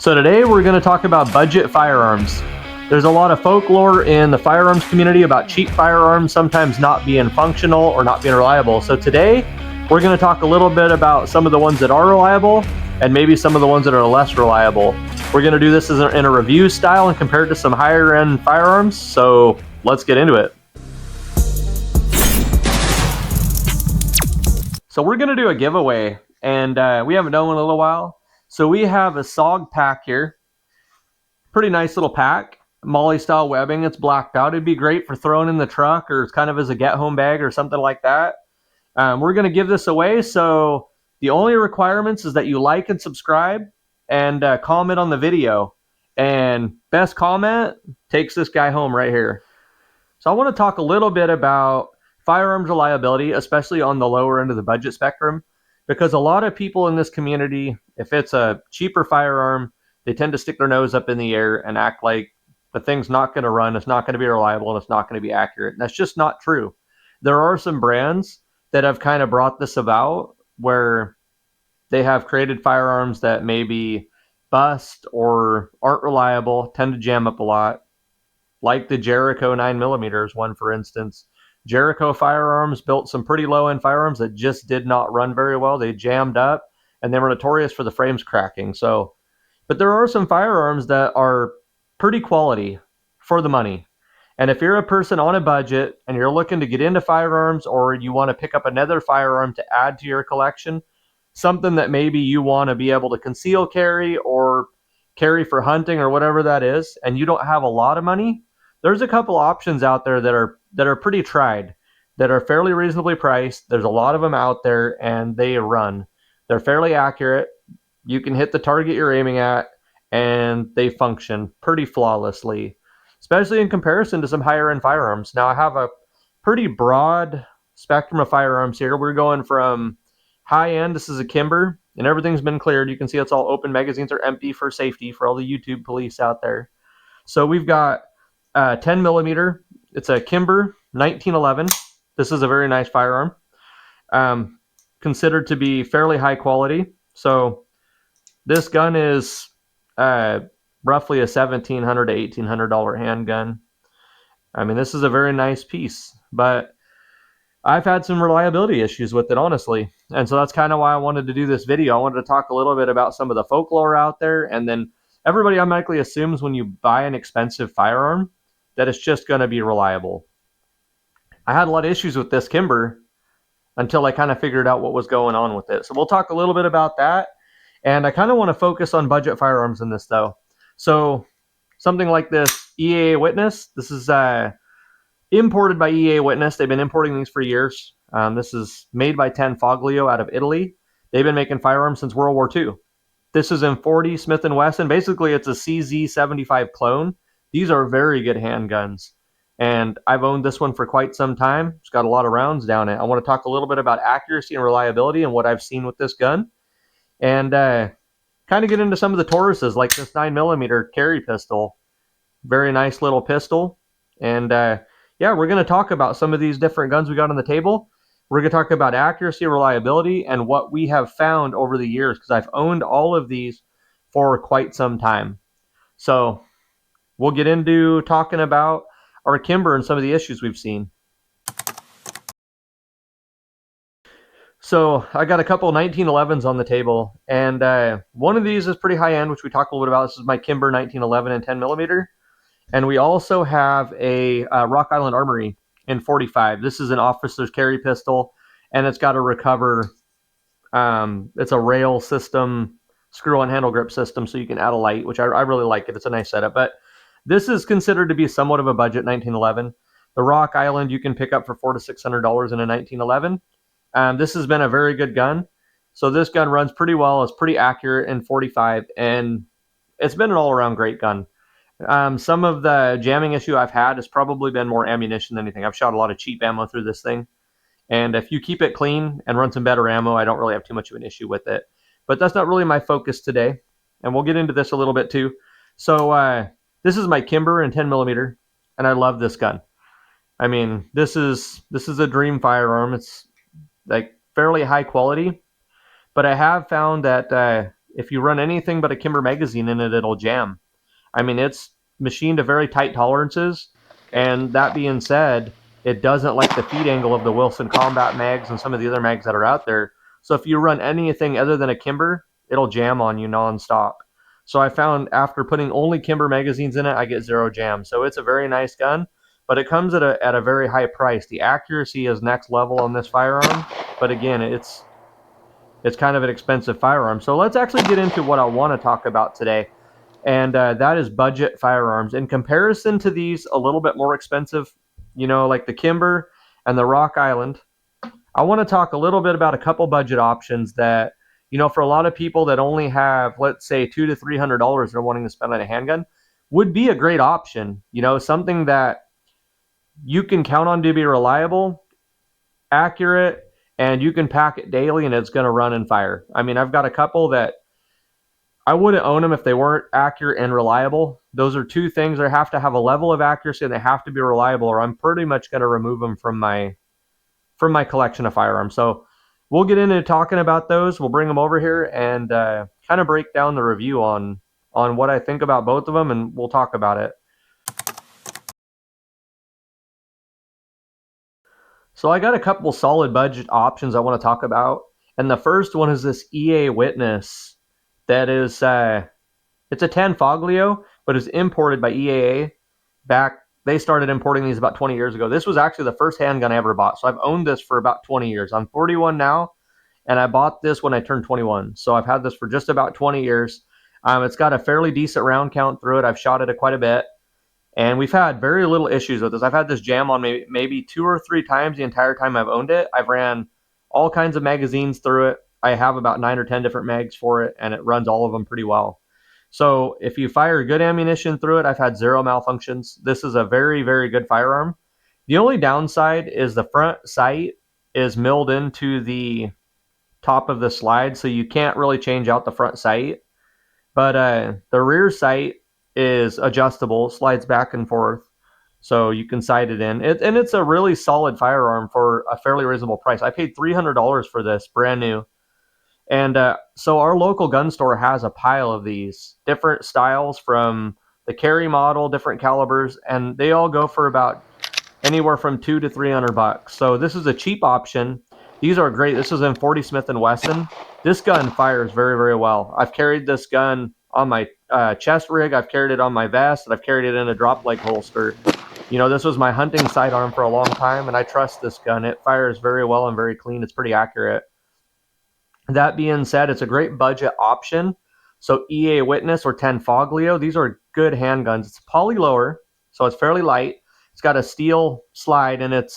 So today we're going to talk about budget firearms. There's a lot of folklore in the firearms community about cheap firearms sometimes not being functional or not being reliable. So today we're going to talk a little bit about some of the ones that are reliable and maybe some of the ones that are less reliable. We're going to do this in a review style and compare it to some higher end firearms. So let's get into it. So we're going to do a giveaway, and we haven't done one in a little while. So we have a SOG pack here. Pretty nice little pack. Molly style webbing. It's blacked out. It'd be great for throwing in the truck or kind of as a get home bag or something like that. We're going to give this away. So the only requirements is that you like and subscribe and comment on the video. And best comment takes this guy home right here. So I want to talk a little bit about firearms reliability, especially on the lower end of the budget spectrum, because a lot of people in this community, if it's a cheaper firearm, they tend to stick their nose up in the air and act like the thing's not going to run, it's not going to be reliable, and it's not going to be accurate. And that's just not true. There are some brands that have kind of brought this about where they have created firearms that maybe bust or aren't reliable, tend to jam up a lot, like the Jericho 9mm one, for instance. Jericho firearms built some pretty low-end firearms that just did not run very well. They jammed up, and they were notorious for the frames cracking. But there are some firearms that are pretty quality for the money. And if you're a person on a budget and you're looking to get into firearms, or you want to pick up another firearm to add to your collection, something that maybe you want to be able to conceal carry or carry for hunting or whatever that is, and you don't have a lot of money, there's a couple options out there that are pretty tried, that are fairly reasonably priced. There's a lot of them out there, and they run. They're fairly accurate. You can hit the target you're aiming at, and they function pretty flawlessly, especially in comparison to some higher end firearms. Now, I have a pretty broad spectrum of firearms here. We're going from high end. This is a Kimber, and everything's been cleared. You can see it's all open. Magazines are empty for safety for all the YouTube police out there. So we've got 10mm. It's a Kimber 1911. This is a very nice firearm, considered to be fairly high quality. So this gun is roughly a $1,700 to $1,800 handgun. I mean, this is a very nice piece, but I've had some reliability issues with it, honestly. And so that's kind of why I wanted to do this video. I wanted to talk a little bit about some of the folklore out there, and then everybody automatically assumes when you buy an expensive firearm that it's just going to be reliable. I had a lot of issues with this Kimber until I kind of figured out what was going on with it. So we'll talk a little bit about that. And I kind of want to focus on budget firearms in this, though. So something like this EAA Witness. This is imported by EAA Witness. They've been importing these for years. This is made by Tanfoglio out of Italy. They've been making firearms since World War II. This is in .40 Smith & Wesson. Basically, it's a CZ75 clone. These are very good handguns. And I've owned this one for quite some time. It's got a lot of rounds down it. I want to talk a little bit about accuracy and reliability and what I've seen with this gun. And kind of get into some of the Tauruses, like this 9mm carry pistol. Very nice little pistol. And yeah, we're going to talk about some of these different guns we got on the table. We're going to talk about accuracy, reliability, and what we have found over the years, because I've owned all of these for quite some time. So we'll get into talking about our Kimber and some of the issues we've seen. So I got a couple 1911s on the table, and one of these is pretty high end, which we talked a little bit about. This is my Kimber 1911 and 10mm. And we also have a Rock Island Armory in .45. This is an officer's carry pistol, and it's got a recover. It's a rail system, screw-on handle grip system, so you can add a light, which I really like it. It's a nice setup. But this is considered to be somewhat of a budget 1911. The Rock Island you can pick up for $400 to $600 in a 1911. This has been a very good gun. So this gun runs pretty well. It's pretty accurate in .45, and it's been an all-around great gun. Some of the jamming issue I've had has probably been more ammunition than anything. I've shot a lot of cheap ammo through this thing. And if you keep it clean and run some better ammo, I don't really have too much of an issue with it. But that's not really my focus today. And we'll get into this a little bit too. So this is my Kimber in 10mm, and I love this gun. I mean, this is a dream firearm. It's like fairly high quality, but I have found that if you run anything but a Kimber magazine in it, it'll jam. I mean, it's machined to very tight tolerances, and that being said, it doesn't like the feed angle of the Wilson Combat mags and some of the other mags that are out there. So if you run anything other than a Kimber, it'll jam on you nonstop. So I found after putting only Kimber magazines in it, I get zero jam. So it's a very nice gun, but it comes at a very high price. The accuracy is next level on this firearm, but again, it's kind of an expensive firearm. So let's actually get into what I want to talk about today, and that is budget firearms. In comparison to these a little bit more expensive, like the Kimber and the Rock Island, I want to talk a little bit about a couple budget options that, for a lot of people that only have, let's say, $200 to $300 they're wanting to spend on a handgun, would be a great option. Something that you can count on to be reliable, accurate, and you can pack it daily and it's going to run and fire. I mean, I've got a couple that I wouldn't own them if they weren't accurate and reliable. Those are two things. They have to have a level of accuracy and they have to be reliable, or I'm pretty much going to remove them from my collection of firearms. So we'll get into talking about those. We'll bring them over here and kind of break down the review on what I think about both of them, and we'll talk about it. So I got a couple solid budget options I want to talk about, and the first one is this EA Witness. That is, it's a Tanfoglio, but it's imported by EAA. They started importing these about 20 years ago. This was actually the first handgun I ever bought, so I've owned this for about 20 years. I'm 41 now, and I bought this when I turned 21, so I've had this for just about 20 years. It's got a fairly decent round count through it. I've shot it quite a bit, and we've had very little issues with this. I've had this jam on maybe 2 or 3 times the entire time I've owned it. I've ran all kinds of magazines through it. I have about 9 or 10 different mags for it, and it runs all of them pretty well. So if you fire good ammunition through it, I've had zero malfunctions. This is a very, very good firearm. The only downside is the front sight is milled into the top of the slide, so you can't really change out the front sight. But the rear sight is adjustable, slides back and forth, so you can sight it in. And it's a really solid firearm for a fairly reasonable price. I paid $300 for this, brand new. And so our local gun store has a pile of these different styles, from the carry model, different calibers, and they all go for about anywhere from $200 to $300. So this is a cheap option. These are great. This is in 40 Smith & Wesson. This gun fires very, very well. I've carried this gun on my chest rig. I've carried it on my vest, and I've carried it in a drop leg holster. This was my hunting sidearm for a long time, and I trust this gun. It fires very well and very clean. It's pretty accurate. That being said, it's a great budget option. So EA Witness or Tanfoglio, these are good handguns. It's poly lower, so it's fairly light. It's got a steel slide, and it's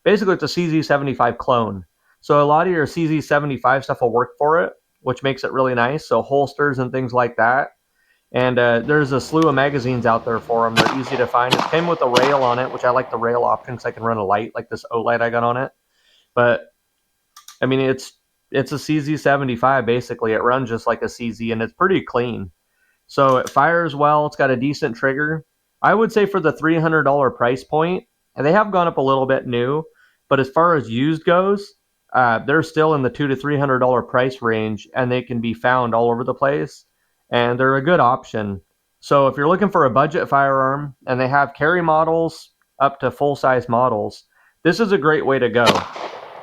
basically it's a CZ75 clone. So a lot of your CZ75 stuff will work for it, which makes it really nice. So holsters and things like that. And there's a slew of magazines out there for them. They're easy to find. It came with a rail on it, which I like the rail option because I can run a light like this O light I got on it. But I mean, it's a CZ75 basically. It runs just like a CZ, and it's pretty clean. So it fires well. It's got a decent trigger. I would say for the $300 price point, and they have gone up a little bit new, but as far as used goes, they're still in the $200 to $300 price range, and they can be found all over the place, and they're a good option. So if you're looking for a budget firearm, and they have carry models up to full-size models, this is a great way to go.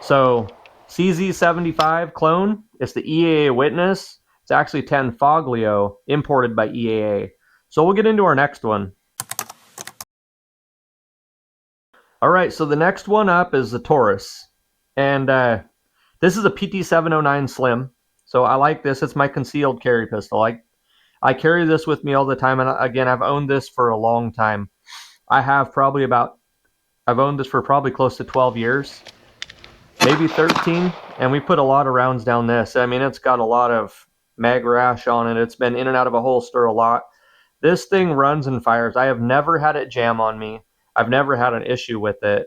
So CZ75 clone, it's the EAA Witness. It's actually Tanfoglio, imported by EAA. So we'll get into our next one. All right, so the next one up is the Taurus. And this is a PT709 Slim. So I like this. It's my concealed carry pistol. I carry this with me all the time. And again, I've owned this for a long time. I've owned this for probably close to 12 years. Maybe 13, and we put a lot of rounds down this. I mean, it's got a lot of mag rash on it. It's been in and out of a holster a lot. This thing runs and fires. I have never had it jam on me. I've never had an issue with it.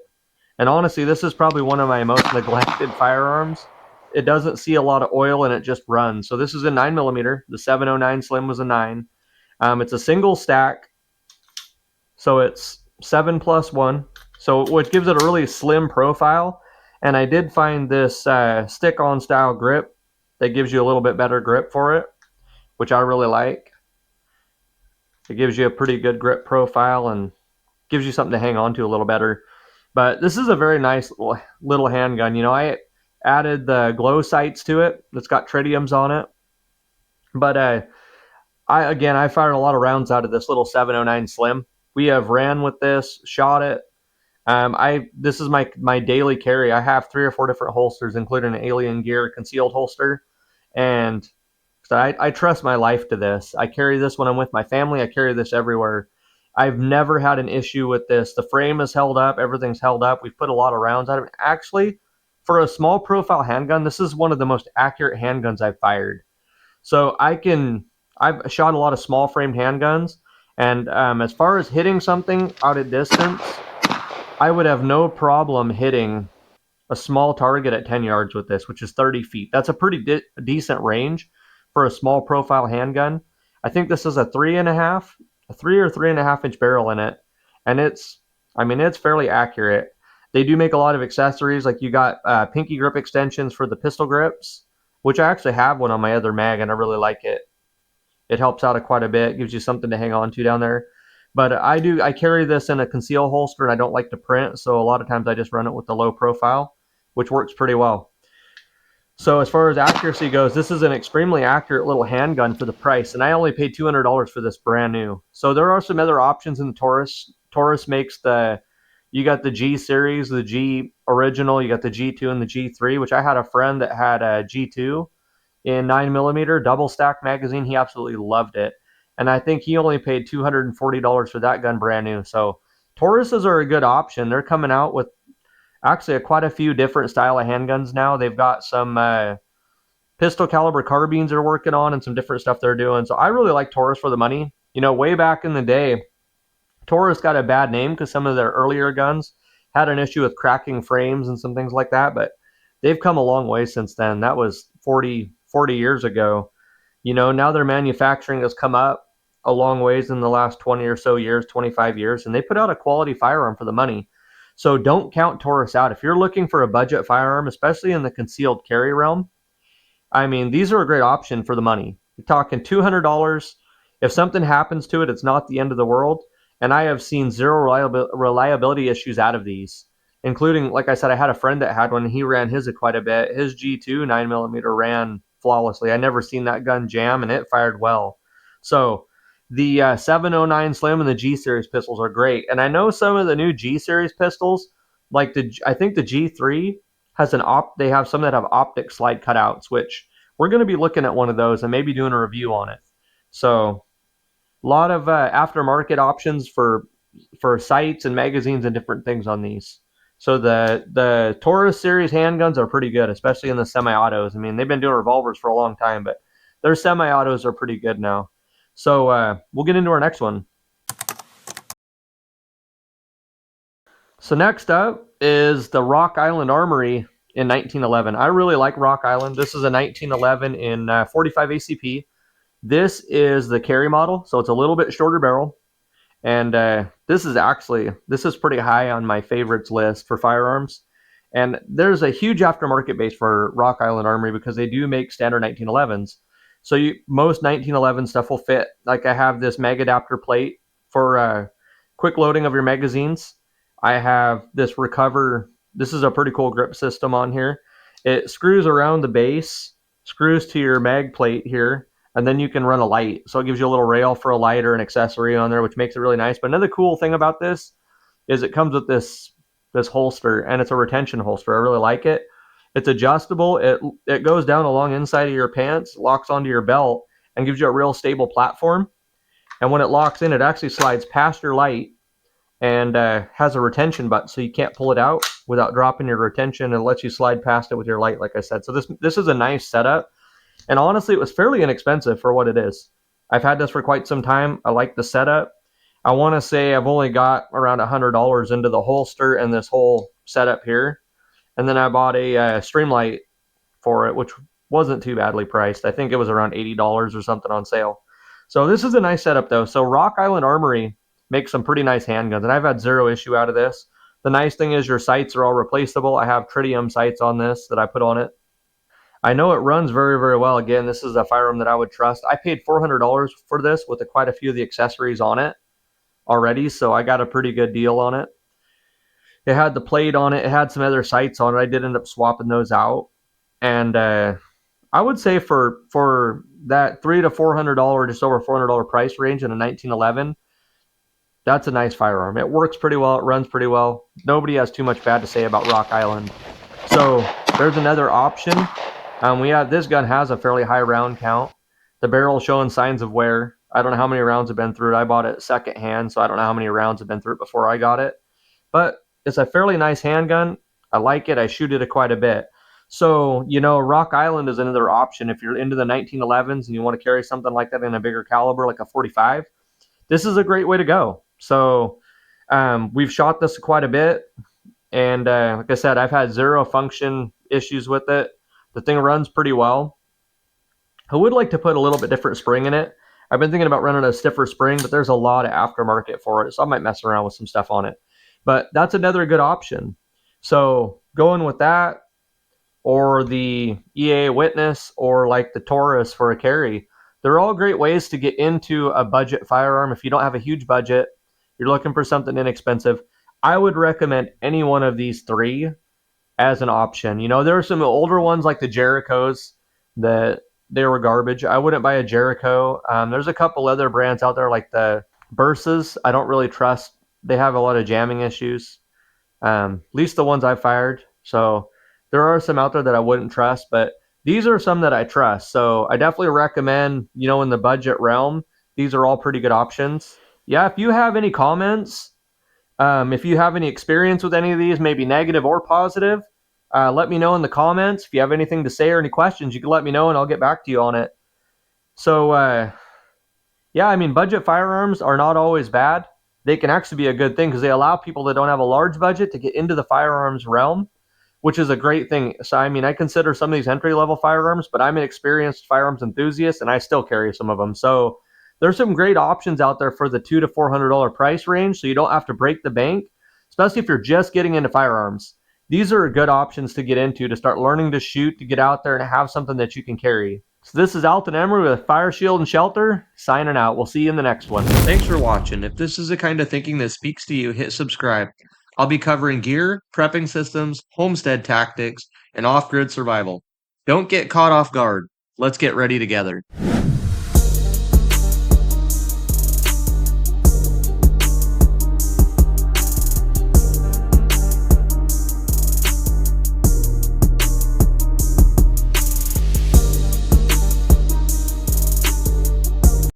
And honestly, this is probably one of my most neglected firearms. It doesn't see a lot of oil, and it just runs. So this is a 9mm. The 709 Slim was a 9. It's a single stack, so it's 7+1. So which gives it a really slim profile. And I did find this stick-on style grip that gives you a little bit better grip for it. which I really like. It gives you a pretty good grip profile and gives you something to hang on to a little better. But this is a very nice little handgun. You know, I added the glow sights to it. It's got tritiums on it. But I fired a lot of rounds out of this little 709 Slim. We have ran with this, shot it. This is my daily carry. I have 3 or 4 different holsters, including an Alien Gear concealed holster, and so I trust my life to this. I carry this when I'm with my family. I carry this everywhere. I've never had an issue with this. The frame is held up. Everything's held up. We've put a lot of rounds out of it. Actually, for a small profile handgun, this is one of the most accurate handguns I've fired. So I've shot a lot of small framed handguns, and as far as hitting something out at distance, I would have no problem hitting a small target at 10 yards with this, which is 30 feet. That's a pretty decent range for a small profile handgun. I think this is a 3 or 3.5 inch barrel in it, and it's fairly accurate. They do make a lot of accessories, like you got pinky grip extensions for the pistol grips, which I actually have one on my other mag, and I really like it. It helps out quite a bit, gives you something to hang on to down there. But I carry this in a conceal holster, and I don't like to print, so a lot of times I just run it with the low profile, which works pretty well. So as far as accuracy goes, this is an extremely accurate little handgun for the price, and I only paid $200 for this brand new. So there are some other options in the Taurus. Taurus makes you got the G series, the G original, you got the G2 and the G3, which I had a friend that had a G2 in 9mm double stack magazine. He absolutely loved it, and I think he only paid $240 for that gun brand new. So Tauruses are a good option. They're coming out with actually quite a few different style of handguns now. They've got some pistol caliber carbines they're working on and some different stuff they're doing. So I really like Taurus for the money. You know, way back in the day, Taurus got a bad name because some of their earlier guns had an issue with cracking frames and some things like that, but they've come a long way since then. That was 40 years ago. You know, now their manufacturing has come up a long ways in the last 20 or so years, 25 years, and they put out a quality firearm for the money. So don't count Taurus out. If you're looking for a budget firearm, especially in the concealed carry realm, I mean, these are a great option for the money. You're talking $200. If something happens to it, it's not the end of the world. And I have seen zero reliability issues out of these, including, like I said, I had a friend that had one. He ran his quite a bit. His G2 9mm ran flawlessly. I never seen that gun jam, and it fired well. So the 709 Slim and the G series pistols are great. And I know some of the new G series pistols, like I think the G3 has they have some that have optic slide cutouts, which we're going to be looking at one of those and maybe doing a review on it. So a lot of aftermarket options for sights and magazines and different things on these. So the Taurus series handguns are pretty good, especially in the semi-autos. I mean, they've been doing revolvers for a long time, but their semi-autos are pretty good now. So we'll get into our next one. So next up is the Rock Island Armory in 1911. I really like Rock Island. This is a 1911 in 45 ACP. This is the carry model, so it's a little bit shorter barrel. And this is pretty high on my favorites list for firearms. And there's a huge aftermarket base for Rock Island Armory because they do make standard 1911s. So most 1911 stuff will fit. Like I have this mag adapter plate for quick loading of your magazines. I have this recover. This is a pretty cool grip system on here. It screws around the base, screws to your mag plate here, and then you can run a light. So it gives you a little rail for a light or an accessory on there, which makes it really nice. But another cool thing about this is it comes with this holster, and it's a retention holster. I really like it. It's adjustable. It goes down along inside of your pants, locks onto your belt, and gives you a real stable platform. And when it locks in, it actually slides past your light and has a retention button, so you can't pull it out without dropping your retention, and lets you slide past it with your light, like I said. So this is a nice setup. And honestly, it was fairly inexpensive for what it is. I've had this for quite some time. I like the setup. I want to say I've only got around $100 into the holster and this whole setup here. And then I bought a Streamlight for it, which wasn't too badly priced. I think it was around $80 or something on sale. So this is a nice setup, though. So Rock Island Armory makes some pretty nice handguns, and I've had zero issue out of this. The nice thing is your sights are all replaceable. I have tritium sights on this that I put on it. I know it runs very, very well. Again, this is a firearm that I would trust. I paid $400 for this with quite a few of the accessories on it already, so I got a pretty good deal on it. It had the plate on it. It had some other sights on it. I did end up swapping those out, and I would say for that $300 to $400, just over $400 price range in a 1911, that's a nice firearm. It works pretty well. It runs pretty well. Nobody has too much bad to say about Rock Island. So there's another option. This gun has a fairly high round count. The barrel showing signs of wear. I don't know how many rounds have been through it. I bought it secondhand, so I don't know how many rounds have been through it before I got it. But it's a fairly nice handgun. I like it. I shoot it quite a bit. So, Rock Island is another option. If you're into the 1911s and you want to carry something like that in a bigger caliber, like a 45, this is a great way to go. So, we've shot this quite a bit. And like I said, I've had zero function issues with it. The thing runs pretty well. I would like to put a little bit different spring in it. I've been thinking about running a stiffer spring, but there's a lot of aftermarket for it, so I might mess around with some stuff on it. But that's another good option. So going with that, or the EA Witness, or like the Taurus for a carry, they're all great ways to get into a budget firearm. If you don't have a huge budget, you're looking for something inexpensive, I would recommend any one of these three as an option. There are some older ones like the Jerichos that they were garbage. I wouldn't buy a Jericho. There's a couple other brands out there like the Bursas. I don't really trust. They have a lot of jamming issues. At least the ones I fired. So there are some out there that I wouldn't trust, but these are some that I trust. So I definitely recommend, in the budget realm, these are all pretty good options. Yeah, if you have any comments, if you have any experience with any of these, maybe negative or positive, let me know in the comments. If you have anything to say or any questions, you can let me know and I'll get back to you on it. So, budget firearms are not always bad. They can actually be a good thing because they allow people that don't have a large budget to get into the firearms realm, which is a great thing. So, I consider some of these entry-level firearms, but I'm an experienced firearms enthusiast and I still carry some of them. So there's some great options out there for the $200 to $400 price range, so you don't have to break the bank, especially if you're just getting into firearms. These are good options to get into, to start learning to shoot, to get out there and have something that you can carry. So this is Alton Emery with Fire Shield and Shelter, signing out. We'll see you in the next one. Thanks for watching. If this is the kind of thinking that speaks to you, hit subscribe. I'll be covering gear, prepping systems, homestead tactics, and off-grid survival. Don't get caught off guard. Let's get ready together.